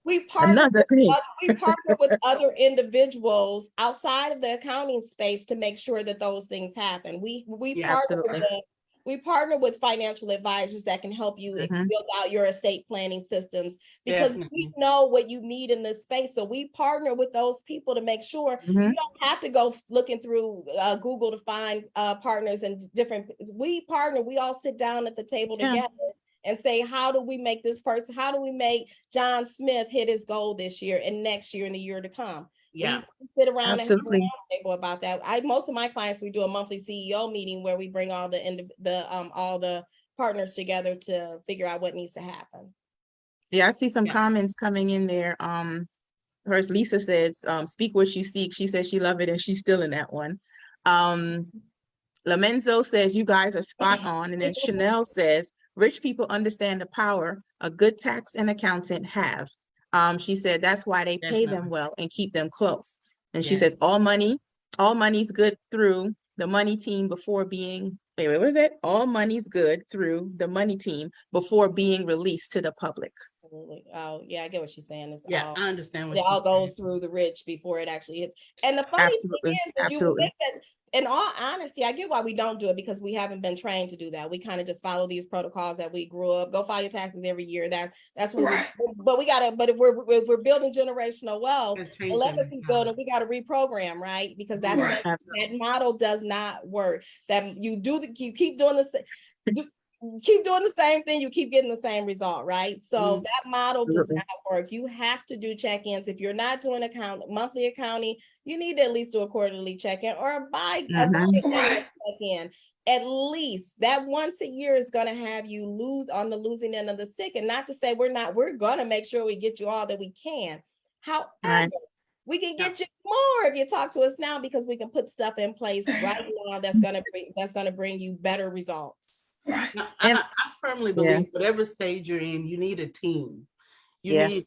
we partner with other individuals outside of the accounting space to make sure that those things happen. We partner with financial advisors that can help you build out your estate planning systems, because we know what you need in this space. So we partner with those people to make sure you don't have to go looking through Google to find partners and different. We partner. We all sit down at the table together and say, how do we make this person? How do we make John Smith hit his goal this year and next year and the year to come? We sit around and have a round table about that. Most of my clients, we do a monthly CEO meeting where we bring all the partners together to figure out what needs to happen. I see some comments coming in there. First, Lisa says, speak what you seek. She says she loved it and she's still in that one. Lamenzo says, you guys are spot on. And then Chanel says, rich people understand the power a good tax and accountant have. She said that's why they pay them well and keep them close. And she says all money's good through the money team before being, what was it? All money's good through the money team before being released to the public. Absolutely. Oh, yeah, I get what she's saying. I understand what it all goes through the rich before it actually hits. And the funny thing is that you would think that, in all honesty, I get why we don't do it, because we haven't been trained to do that. We kind of just follow these protocols that we grew up. Go file your taxes every year. That's what but we gotta. But if we're building generational wealth, legacy building, we gotta reprogram, right? Because that model does not work. That you keep doing the same thing, you keep getting the same result, right? So that model does not work. You have to do check-ins. If you're not doing monthly accounting, you need to at least do a quarterly check-in or a check-in. At least that once a year is going to have you on the losing end of the stick. And not to say we're going to make sure we get you all that we can. However, we can get you more if you talk to us now, because we can put stuff in place right now that's going to bring you better results. Now, I firmly believe whatever stage you're in, you need a team. You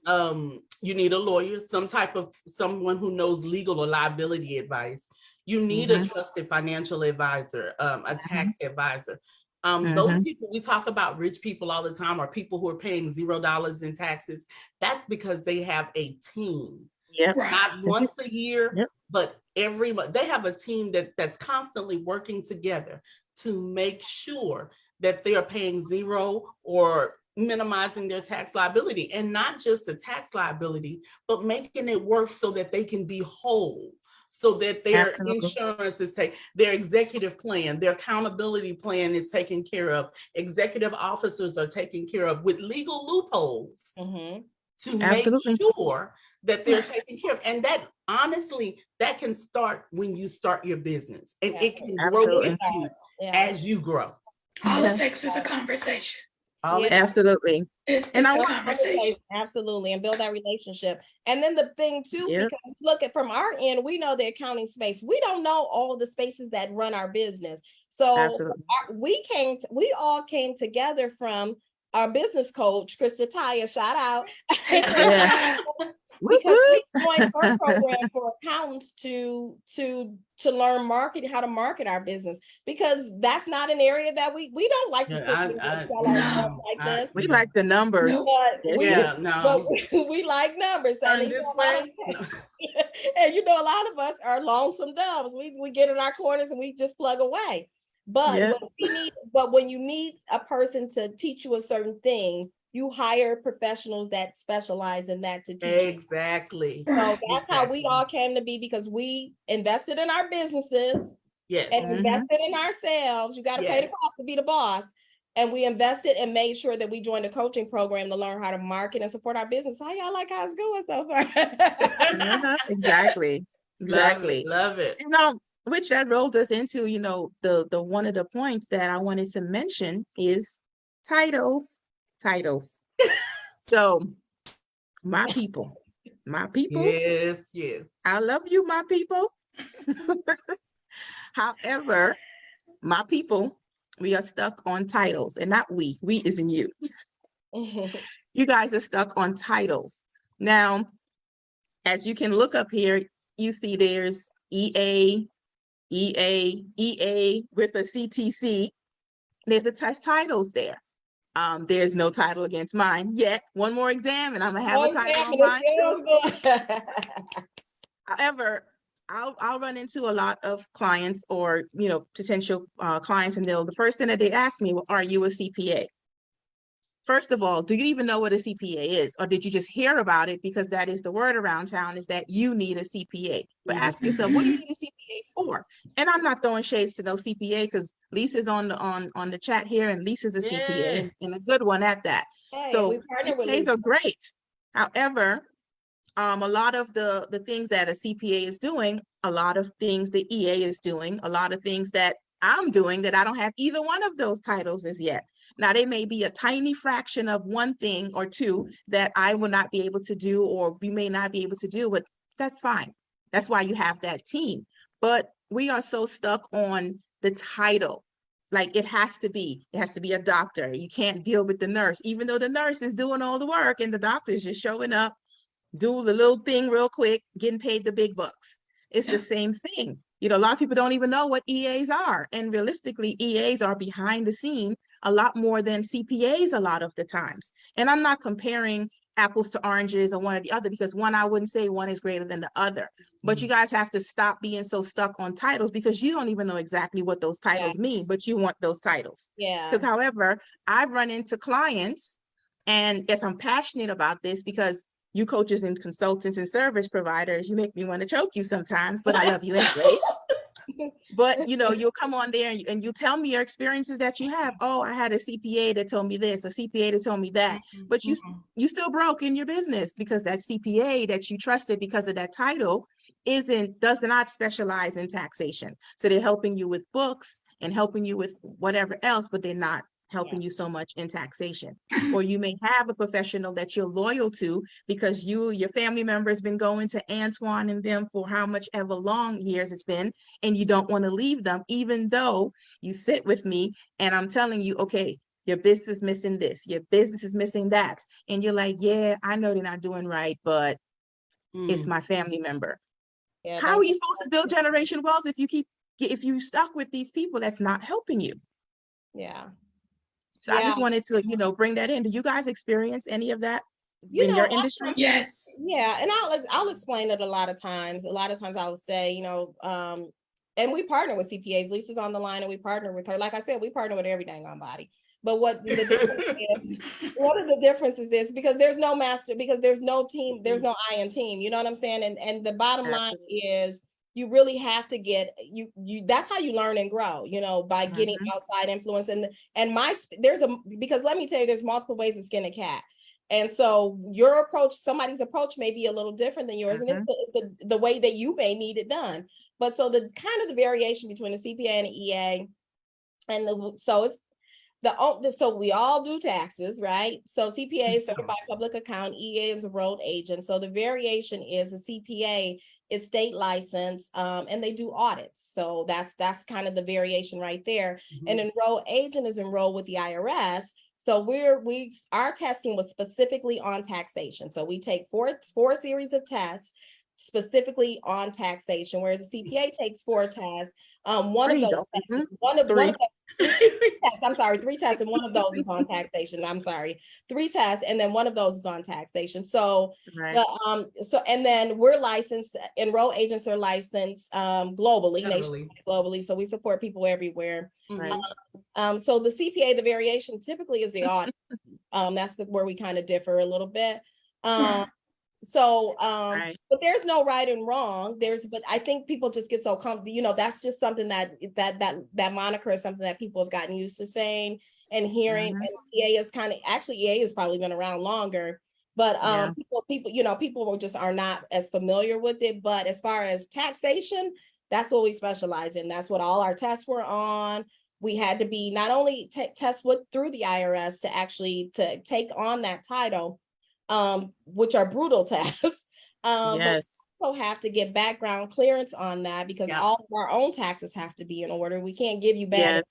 need a lawyer, someone who knows legal or liability advice. You need a trusted financial advisor, a tax advisor. Those people, we talk about rich people all the time, or people who are paying $0 in taxes. That's because they have a team. Not once a year, but every month. They have a team that's constantly working together to make sure that they are paying zero or minimizing their tax liability, and not just the tax liability, but making it work so that they can be whole, so that their insurance is taken, their executive plan, their accountability plan is taken care of. Executive officers are taken care of with legal loopholes to make sure that they're taken care of. And that, honestly, that can start when you start your business, and it can grow with you as you grow. All it takes is a conversation. Absolutely. It's a conversation. Absolutely. And build that relationship. And then the thing too, because look at from our end, we know the accounting space. We don't know all the spaces that run our business. So we all came together from our business coach, Krista Taya, shout out. Because we joined her program for accountants to learn how to market our business, because that's not an area that we don't like to sell like this. We like the numbers. But we like numbers. And and a lot of us are lonesome doves. We get in our corners and we just plug away. But when you need a person to teach you a certain thing, you hire professionals that specialize in that to teach you. Exactly. So that's how we Exactly. all came to be, because we invested in our businesses Yes. and Mhm. invested in ourselves. You got to pay the Yes. cost to be the boss. And we invested and made sure that we joined a coaching program to learn how to market and support our business. How y'all like how it's going so far? Exactly. Love it. Exactly. Love it. Which that rolls us into, the one of the points that I wanted to mention is titles. So my people, Yes. Yes. I love you, my people. However, my people, we are stuck on titles, and not we is in you. You guys are stuck on titles. Now, as you can look up here, you see there's EA with a CTC. There's attached titles there. There's no title against mine yet. One more exam and I'm gonna have a title on mine too. However, I'll run into a lot of clients or potential clients, and the first thing that they ask me, well, are you a CPA? First of all, do you even know what a CPA is? Or did you just hear about it because that is the word around town, is that you need a CPA? But ask yourself, what do you need a CPA for? And I'm not throwing shades to no CPA, because Lisa's on the chat here, and Lisa's a CPA, and a good one at that. Hey, So we partner with CPAs Lisa. are great. However, a lot of the things that a CPA is doing, a lot of things the EA is doing, a lot of things that I'm doing that I don't have either one of those titles as yet. Now, they may be a tiny fraction of one thing or two that I will not be able to do, or we may not be able to do, but that's fine. That's why you have that team. But we are so stuck on the title. Like it has to be a doctor. You can't deal with the nurse, even though the nurse is doing all the work and the doctor is just showing up, do the little thing real quick, getting paid the big bucks. It's the same thing. A lot of people don't even know what EAs are. And realistically, EAs are behind the scene a lot more than CPAs a lot of the times. And I'm not comparing apples to oranges or one or the other, because one, I wouldn't say one is greater than the other. But you guys have to stop being so stuck on titles, because you don't even know exactly what those titles mean, but you want those titles. Yeah. Because however, I've run into clients, and yes, I'm passionate about this, because you coaches and consultants and service providers, you make me want to choke you sometimes, but I love you anyway. But you'll come on there and you tell me your experiences that you have. Oh, I had a CPA that told me this, a CPA that told me that. But you still broke in your business, because that CPA that you trusted because of that title does not specialize in taxation. So they're helping you with books and helping you with whatever else, but they're not helping you so much in taxation. Or you may have a professional that you're loyal to, because your family member has been going to Antoine and them for how much ever long years it's been, and you don't want to leave them, even though you sit with me and I'm telling you, okay, your business is missing this, your business is missing that. And you're like, yeah, I know they're not doing right, but it's my family member. Yeah, How are you supposed to build generation wealth if you stuck with these people that's not helping you? Yeah. So I just wanted to, bring that in. Do you guys experience any of that in your industry? Yes. Yeah, and I'll explain it a lot of times. A lot of times I would say, and we partner with CPAs. Lisa's on the line, and we partner with her. Like I said, we partner with every dang on body. But what the difference is, one of the differences is, because there's no master, because there's no team, there's no I in team. You know what I'm saying? And the bottom line is, you really have to get you that's how you learn and grow, by getting outside influence. And because let me tell you, there's multiple ways to skin a cat. And so somebody's approach may be a little different than yours, and it's the way that you may need it done. But so the kind of the variation between a CPA and an EA, so we all do taxes, right? So CPA is certified public account, EA is a enrolled agent. So the variation is a CPA is state licensed, and they do audits. So that's kind of the variation right there. An enrolled agent is enrolled with the IRS. So our testing was specifically on taxation. So we take four series of tests specifically on taxation, whereas a CPA takes 4 tests. Three tests, and one of those is on taxation. 3 tests, and then one of those is on taxation. So, and then we're licensed. Enroll agents are licensed globally. So we support people everywhere. Right. So the CPA, the variation typically is the audit. That's where we kind of differ a little bit. But there's no right and wrong. But I think people just get so comfortable, that's just something that moniker is something that people have gotten used to saying and hearing. And EA is EA has probably been around longer, but people just are not as familiar with it. But as far as taxation, that's what we specialize in. That's what all our tests were on. We had to be not only test through the IRS to take on that title, which are brutal tests. But we also have to get background clearance on that because all of our own taxes have to be in order. We can't give you bad.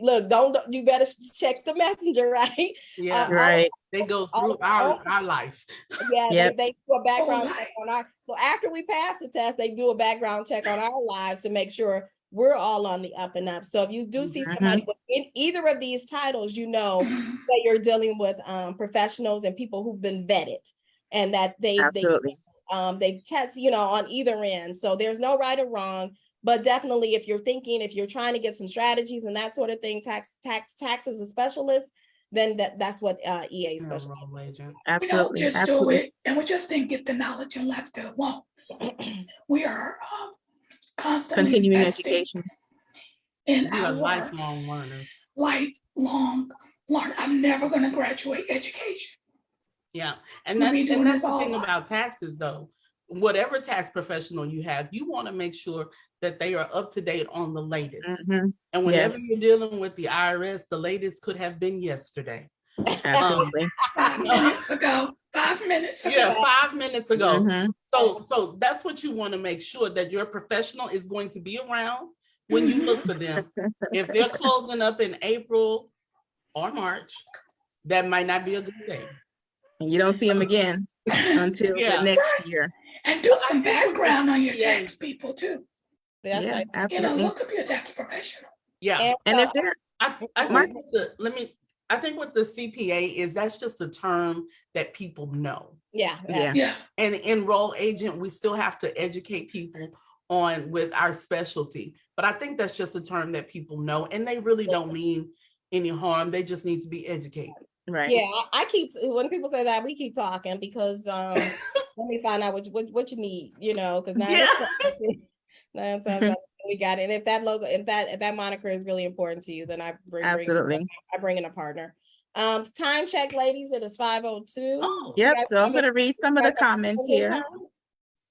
Look, you better check the messenger, right? Yeah, they go through our life. They do a background check on so after we pass the test, they do a background check on our lives to make sure we're all on the up and up. So if you do see somebody in either of these titles, that you're dealing with professionals and people who've been vetted and that they've test, on either end. So there's no right or wrong, but definitely if you're trying to get some strategies and that sort of thing, tax as a specialist, then that's what EA specializes. We don't just do it and we just didn't get the knowledge and left it alone. We are constantly continuing investing education. In we our are lifelong learners. Lifelong learn. I'm never going to graduate education. Yeah, and that's the thing about taxes, though. Whatever tax professional you have, you want to make sure that they are up to date on the latest. And whenever you're dealing with the IRS, the latest could have been yesterday. Absolutely. 5 minutes ago. 5 minutes ago. Yeah, 5 minutes ago. So that's what you want to make sure, that your professional is going to be around when you look for them. If they're closing up in April or March, that might not be a good day. And you don't see them again until the next year. And do some background on your tax people too. Absolutely. Look up your tax professional. Yeah. And if they're I think what the CPA is, that's just a term that people know. Yeah. And enroll agent, we still have to educate people on with our specialty. But I think that's just a term that people know, and they really don't mean any harm. They just need to be educated. Right. Yeah, when people say that, we keep talking because let me find out what you need, because now we got it. And if that logo, if that moniker is really important to you, then I bring in a partner. Time check, ladies. It is 5:02. Yep. So I'm going to read some of the comments here.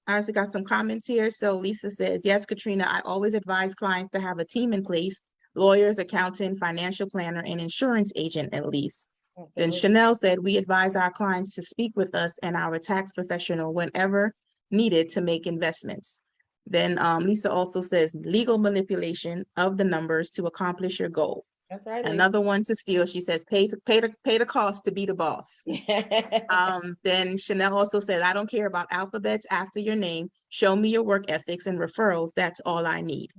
I also got some comments here. So Lisa says, yes, Katrina, I always advise clients to have a team in place: lawyers, accountant, financial planner, and insurance agent at least. Then Chanel said, we advise our clients to speak with us and our tax professional whenever needed to make investments. Then Lisa also says, legal manipulation of the numbers to accomplish your goal. That's right. Another one to steal. She says, pay the cost to be the boss. Then Chanel also says, I don't care about alphabets after your name. Show me your work ethics and referrals. That's all I need.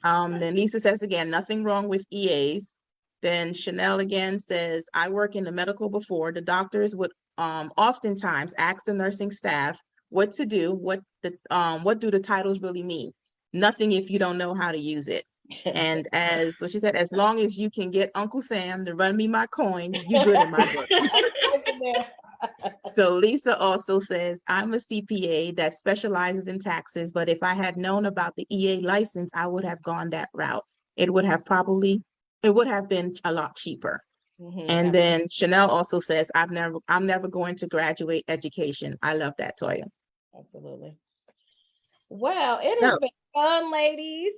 Then Lisa says again, nothing wrong with EAs. Then Chanel again says, I work in the medical before. The doctors would oftentimes ask the nursing staff what to do, what do the titles really mean? Nothing if you don't know how to use it. And she said, as long as you can get Uncle Sam to run me my coin, you good in my book. So Lisa also says, I'm a CPA that specializes in taxes, but if I had known about the EA license, I would have gone that route. It would have been a lot cheaper. And then Chanel also says, I'm never going to graduate education. I love that, Toya. Absolutely. Well, it has been fun, ladies.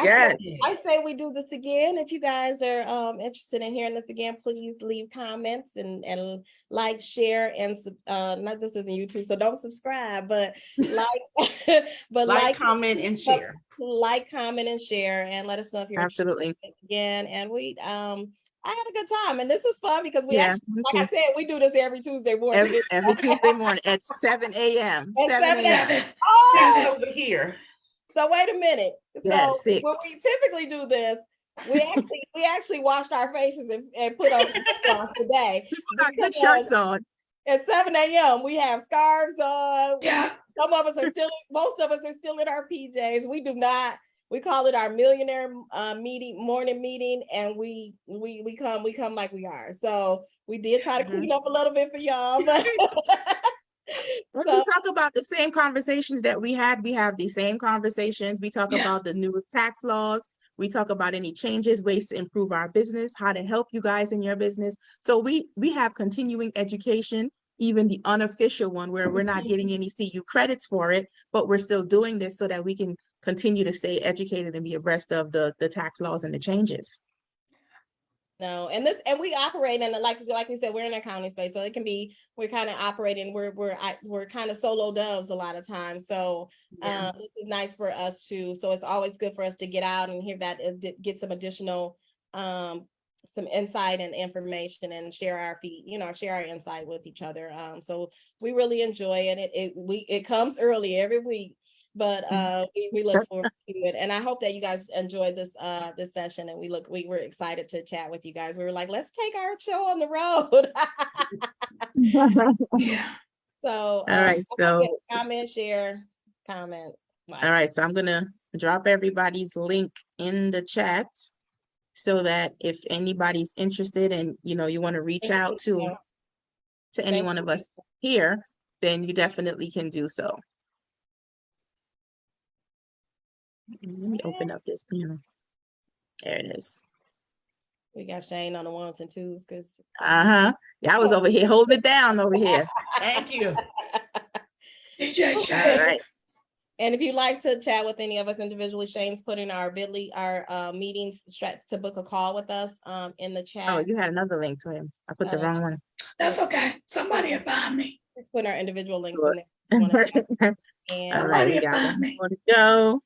Yes. I say we do this again. If you guys are interested in hearing this again, please leave comments and like, share, and not this isn't YouTube, so don't subscribe, but like, comment, and share. Like, comment, and share, and let us know if you're absolutely again. And I had a good time, and this was fun because we actually, like I said, we do this every Tuesday morning. Every Tuesday morning at 7 a.m. 7 a.m. over here. So wait a minute. Yeah, so 6. when we typically do this, we actually washed our faces and put on some today. We got good shirts on. At 7 a.m. we have scarves on. Yeah. Most of us are still in our PJs. We do not we call it our millionaire morning meeting, and we come like we are. So we did try to clean up a little bit for y'all, but When we talk about the same conversations that we had, we have the same conversations. We talk about the newest tax laws. We talk about any changes, ways to improve our business, how to help you guys in your business. So we have continuing education, even the unofficial one where we're not getting any CU credits for it, but we're still doing this so that we can continue to stay educated and be abreast of the tax laws and the changes. No, and we operate in like we said, we're in an accounting space, so it can be we're kind of operating. We're kind of solo doves a lot of times. So this is nice for us too. So it's always good for us to get out and hear that, get some additional some insight and information, and share our insight with each other. So we really enjoy it. It comes early every week. But we look forward to it, and I hope that you guys enjoyed this session. And we were excited to chat with you guys. We were like, let's take our show on the road. So all right, so comment, share, comment. All right, so I'm gonna drop everybody's link in the chat so that if anybody's interested and you want to reach out to any one of us here, then you definitely can do so. Let me open up this panel. There it is. We got Shane on the ones and twos because Yeah, I was over here holding it down over here. Thank you. DJ Shane. All right. And if you'd like to chat with any of us individually, Shane's putting our meetings to book a call with us in the chat. Oh, you had another link to him. I put the wrong one. That's okay. Somebody will find me. Let's put our individual links Sure. in there. All right, we got one more to go.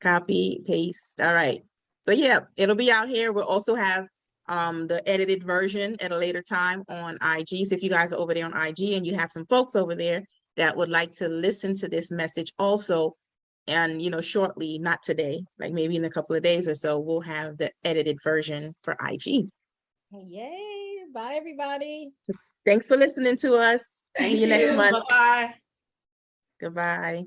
Copy, paste. All right. So yeah, it'll be out here. We'll also have the edited version at a later time on IG. So if you guys are over there on IG and you have some folks over there that would like to listen to this message also, and shortly, not today, like maybe in a couple of days or so, we'll have the edited version for IG. Yay. Bye, everybody. Thanks for listening to us. Thank See you next you. month. Bye-bye. Goodbye.